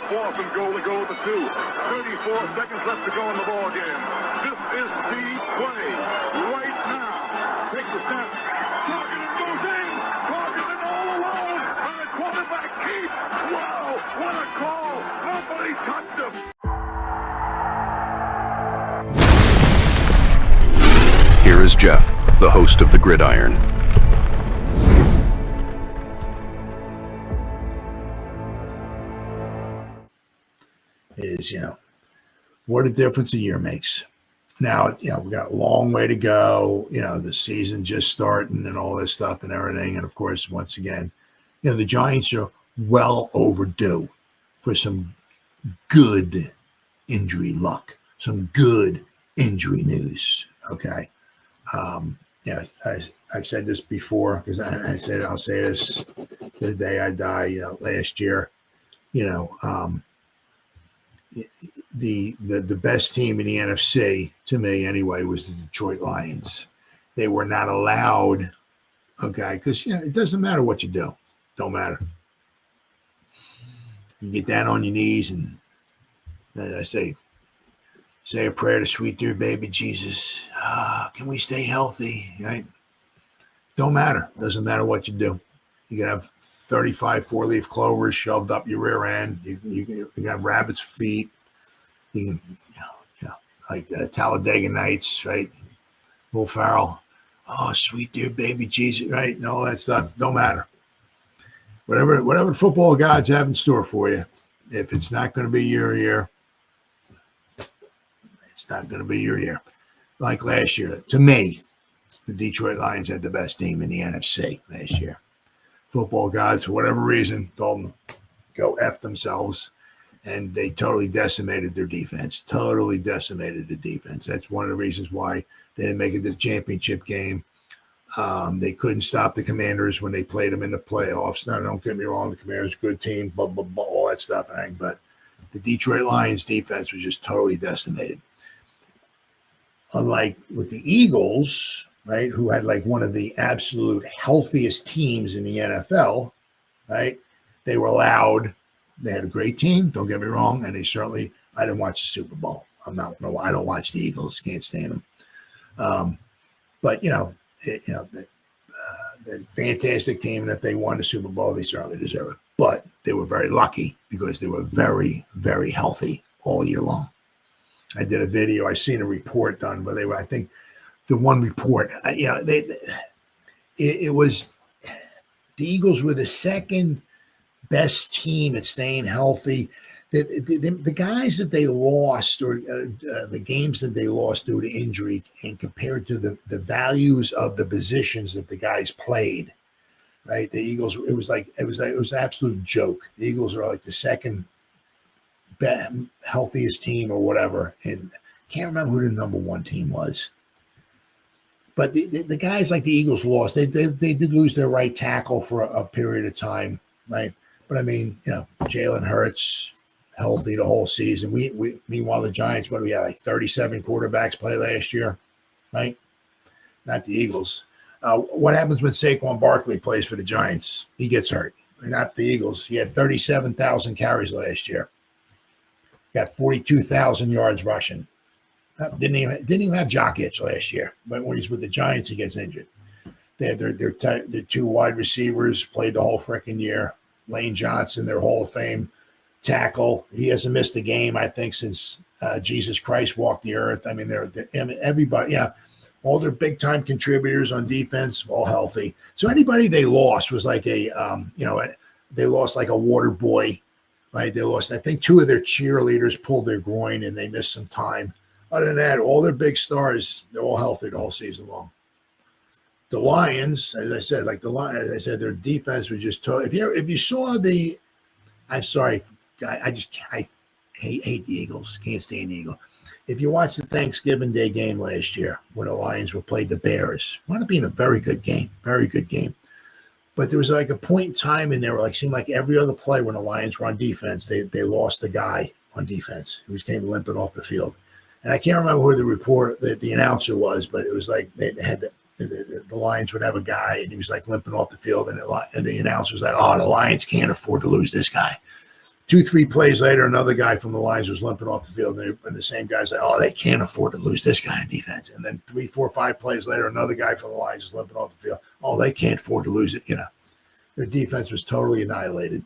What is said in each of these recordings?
4th and goal to go to 2. 34 seconds left to go in the ball game. This is the play right now. Takes the snap. Targeted goes in. Targeted all alone. And the quarterback keeps. Wow, what a call. Nobody touched him. Here is Jeff, the host of the Gridiron. Is, what a difference a year makes. Now, we got a long way to go, the season just starting and all this stuff and everything. And of course, once again, the Giants are well overdue for some good injury luck, some good injury news. Okay. I've said this before because I said I'll say this the day I die. Last year, the best team in the NFC to me anyway was the Detroit Lions. They were not allowed, okay, because it doesn't matter what you do, don't matter. You get down on your knees and I say a prayer to sweet dear baby Jesus. Can we stay healthy? Right? Don't matter. Doesn't matter what you do. You can have 35 four-leaf clovers shoved up your rear end. You can have rabbit's feet. You can, like Talladega Nights, right? Will Ferrell. Oh, sweet dear baby Jesus, right? And all that stuff. Don't matter. Whatever football gods have in store for you, if it's not going to be your year, it's not going to be your year. Like last year, to me, the Detroit Lions had the best team in the NFC last year. Football gods, for whatever reason, told them go F themselves, and they totally decimated their defense. Totally decimated the defense. That's one of the reasons why they didn't make it to the championship game. They couldn't stop the Commanders when they played them in the playoffs. Now, don't get me wrong, the Commanders are a good team, blah, blah, blah, all that stuff. But the Detroit Lions defense was just totally decimated. Unlike with the Eagles, right, who had like one of the absolute healthiest teams in the NFL, right? They were allowed. They had a great team, don't get me wrong, and I didn't watch the Super Bowl. I'm not going to lie. I don't watch the Eagles. Can't stand them. But, they're a fantastic team, and if they won the Super Bowl, they certainly deserve it. But they were very lucky because they were very, very healthy all year long. I did a video. I seen a report done where they were, I think, the one report, it was the Eagles were the second best team at staying healthy. The guys that they lost or the games that they lost due to injury and compared to the values of the positions that the guys played, right? The Eagles, it was an absolute joke. The Eagles are like the second healthiest team or whatever. And can't remember who the number one team was. But the guys like the Eagles lost. They did lose their right tackle for a period of time, right? But I mean, Jalen Hurts healthy the whole season. We meanwhile the Giants, what do we have, like 37 quarterbacks play last year, right? Not the Eagles. What happens when Saquon Barkley plays for the Giants? He gets hurt. Not the Eagles. He had 37,000 carries last year. Got 42,000 yards rushing. Didn't even have jock itch last year. But when he's with the Giants, he gets injured. Their two wide receivers played the whole freaking year. Lane Johnson, their Hall of Fame tackle. He hasn't missed a game, I think, since Jesus Christ walked the earth. I mean, everybody, all their big time contributors on defense, all healthy. So anybody they lost was like they lost like a water boy, right? They lost, I think, two of their cheerleaders pulled their groin and they missed some time. Other than that, all their big stars, they're all healthy the whole season long. The Lions, as I said, their defense was just total. If you saw I'm sorry, I hate the Eagles. Can't stand the Eagles. If you watched the Thanksgiving Day game last year when the Lions played the Bears, it wound up being a very good game. But there was like a point in time in there where seemed like every other play when the Lions were on defense, they lost the guy on defense who came limping off the field. And I can't remember who the announcer was, but it was like they had the Lions would have a guy and he was like limping off the field, and the announcer was like, "Oh, the Lions can't afford to lose this guy." 2-3 plays later, another guy from the Lions was limping off the field, and the same guy's like, "Oh, they can't afford to lose this guy on defense." And then 3, 4, 5 plays later, another guy from the Lions was limping off the field. "Oh, they can't afford to lose it." Their defense was totally annihilated.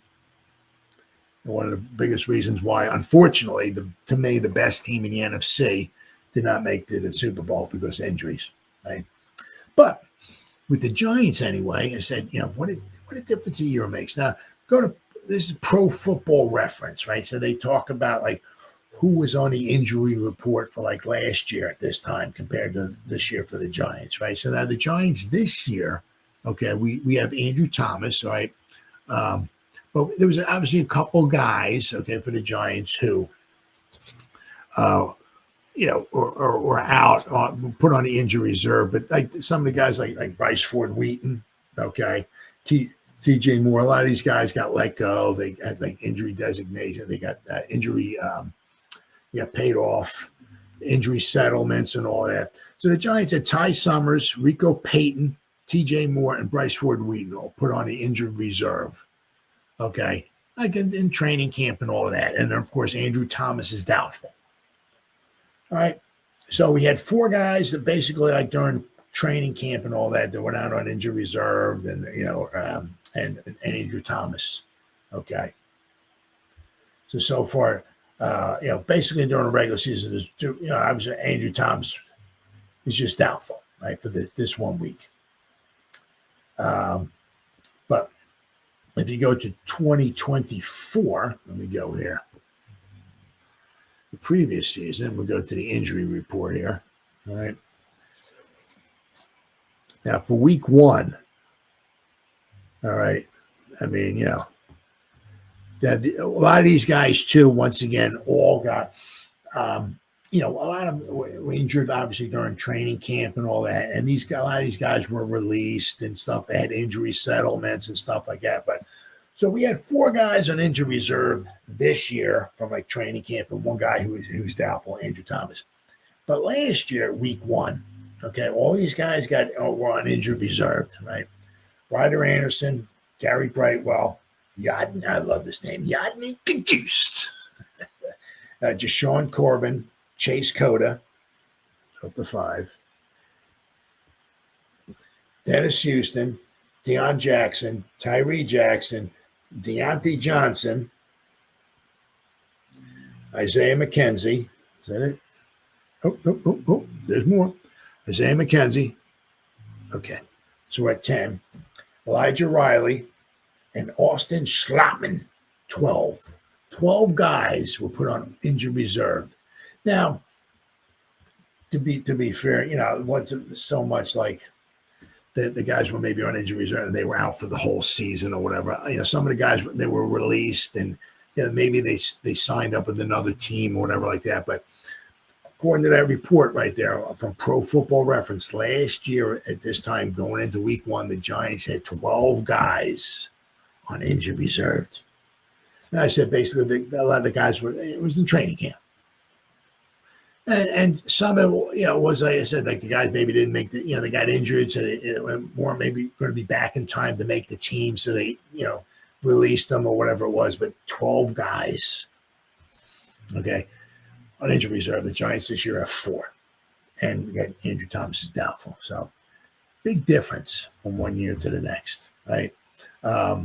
And one of the biggest reasons why, unfortunately, to me, the best team in the NFC did not make the Super Bowl because of injuries, right? But with the Giants anyway, I said, what a difference a year makes. Now, this is Pro Football Reference, right? So they talk about like who was on the injury report for like last year at this time compared to this year for the Giants, right? So now the Giants this year, okay, we have Andrew Thomas, right? But there was obviously a couple guys, okay, for the Giants who, or out, put on the injury reserve. But like some of the guys like Bryce Ford-Wheaton, okay, TJ Moore, a lot of these guys got let go. They had like injury designation. They got injury, paid off, injury settlements and all that. So the Giants had Ty Summers, Rico Payton, TJ Moore, and Bryce Ford-Wheaton all put on the injured reserve. Okay, like in training camp and all of that. And then, of course, Andrew Thomas is doubtful. All right, so we had 4 guys that basically like during training camp and all that went out on injured reserve, and and Andrew Thomas. Okay, so far, basically during the regular season, obviously Andrew Thomas is just doubtful, right, for this 1 week. But if you go to 2024, let me go here. The previous season, we'll go to the injury report here. All right. Now, for week 1, all right, I mean, a lot of these guys, too, once again, all got, a lot of them were injured, obviously, during training camp and all that. And a lot of these guys were released and stuff. They had injury settlements and stuff like that. But so we had 4 guys on injury reserve this year from like training camp, and 1 guy who was doubtful, Andrew Thomas. But last year, week 1, okay, all these guys were on injured reserve, right? Ryder Anderson, Gary Brightwell, Yadni, I love this name, Yadni Cajuste, Jashawn Corbin, Chase Cota, up to 5, Dennis Houston, Deion Jackson, Tyree Jackson, Deontay Johnson, Isaiah McKenzie. Is that it? Oh, there's more. Isaiah McKenzie. Okay. So we're at 10. Elijah Riley and Austin Schlottman, 12. 12 guys were put on injured reserve. Now, to be fair, it wasn't so much like the guys were maybe on injury reserve and they were out for the whole season or whatever. Some of the guys, they were released and maybe they signed up with another team or whatever like that. But according to that report right there from Pro Football Reference, last year at this time going into week 1, the Giants had 12 guys on injured reserve. And I said basically a lot of the guys it was in training camp. And some of it, was like I said, like the guys maybe didn't make they got injured, so they weren't maybe going to be back in time to make the team, so they, released them or whatever it was. But 12 guys, okay, on injury reserve. The Giants this year have 4, and we got Andrew Thomas is doubtful. So big difference from 1 year to the next, right? Let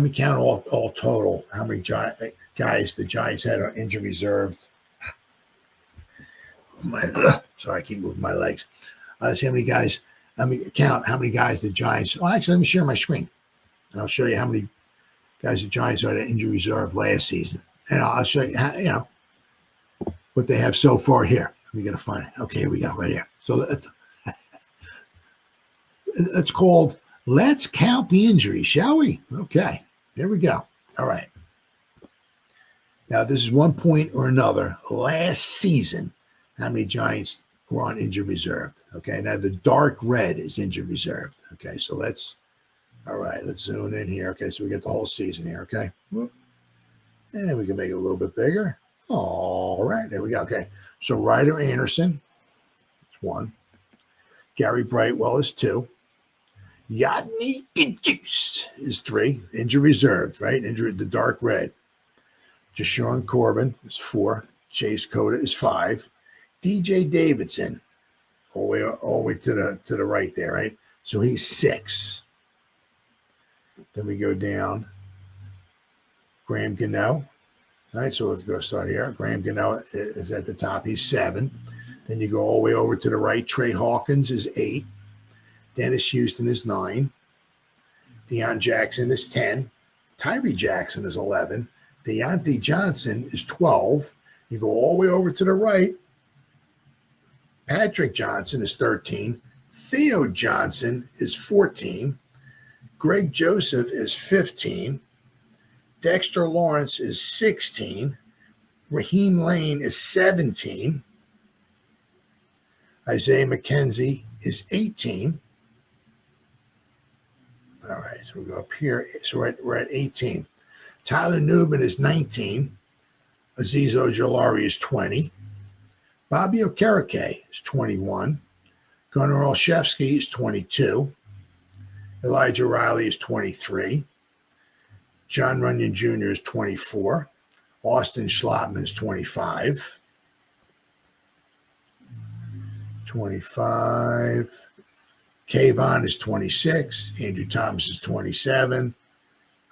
me count all total how many guys the Giants had on injury reserved. Sorry, I keep moving my legs. See how many guys. Let me count how many guys the Giants. Well, actually, let me share my screen, and I'll show you how many guys the Giants had on injury reserve last season, and I'll show you how, what they have so far here. Let me get a find it. Okay, here we go, right here. So it's called "Let's Count the Injuries," shall we? Okay, here we go. All right. Now, this is one point or another. Last season, how many Giants were on injured reserve? Okay, now the dark red is injured reserved. Okay, so let's zoom in here. Okay, so we get the whole season here. Okay, and we can make it a little bit bigger. All right, there we go. Okay, so Ryder Anderson, that's 1. Gary Brightwell is 2. Yadni Juice is 3. Injury reserved, right? Injured the dark red. Jashawn Corbin is 4. Chase Cota is 5. DJ Davidson, all the way to the right there, right? So he's 6. Then we go down. Graham Gano. All right, so let's go start here. Graham Gano is at the top. He's 7. Then you go all the way over to the right. Trey Hawkins is 8. Dennis Houston is 9. Deion Jackson is 10. Tyree Jackson is 11. Deontay Johnson is 12. You go all the way over to the right. Patrick Johnson is 13. Theo Johnson is 14. Greg Joseph is 15. Dexter Lawrence is 16. Raheem Lane is 17. Isaiah McKenzie is 18. All right, so we go up here. So we're at 18. Tyler Newman is 19. Azeez Ojolari is 20. Bobby Okereke is 21. Gunnar Olszewski is 22. Elijah Riley is 23. John Runyon Jr. is 24. Austin Schlottman is 25. 25. Kayvon is 26. Andrew Thomas is 27.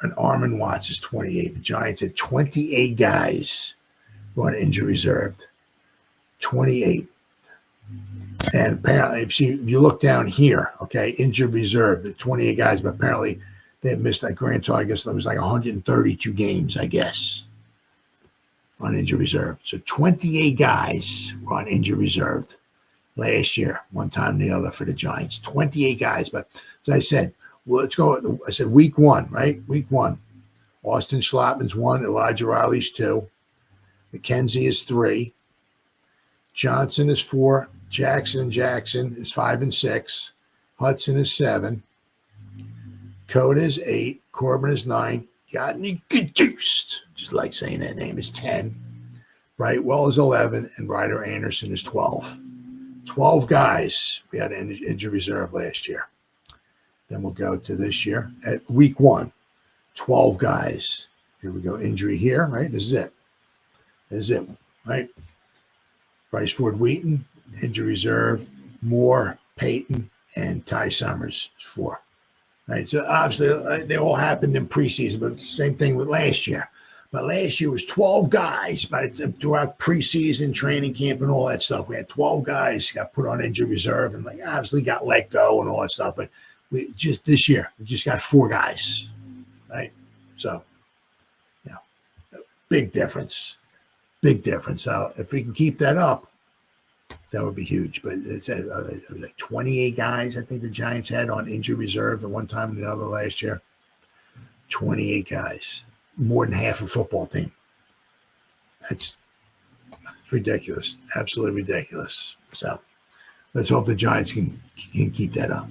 And Armon Watts is 28. The Giants had 28 guys on injury reserved. 28. And apparently, if you look down here, okay, injured reserve, the 28 guys, but apparently they missed that grand total. I guess there was like 132 games, I guess, on injured reserve. So 28 guys were on injured reserved last year, one time or the other for the Giants. 28 guys. But as I said, well, let's go. I said week 1, right? Week 1. Austin Schlottman's 1. Elijah Riley's 2. McKenzie is 3. Johnson is 4. Jackson is 5 and 6. Hudson is 7. Cota is 8. Corbin is 9. Yadni Juiced, just like saying that name, is 10. Brightwell is 11. And Ryder Anderson is 12. 12 guys we had injury reserve last year. Then we'll go to this year at week 1. 12 guys. Here we go. Injury here, right? This is it. This is it, right? Bryce Ford-Wheaton, injury reserve. Moore, Payton, and Ty Summers, 4. Right? So obviously they all happened in preseason, but same thing with last year. But last year was 12 guys. But throughout preseason, training camp, and all that stuff, we had 12 guys got put on injury reserve, and like obviously got let go and all that stuff. But we just this year we just got 4 guys, right? So, yeah, big difference. Big difference. So if we can keep that up, that would be huge. But it's like 28 guys, I think the Giants had on injury reserve the one time and the other last year. 28 guys, more than half a football team. It's ridiculous, absolutely ridiculous. So let's hope the Giants can keep that up.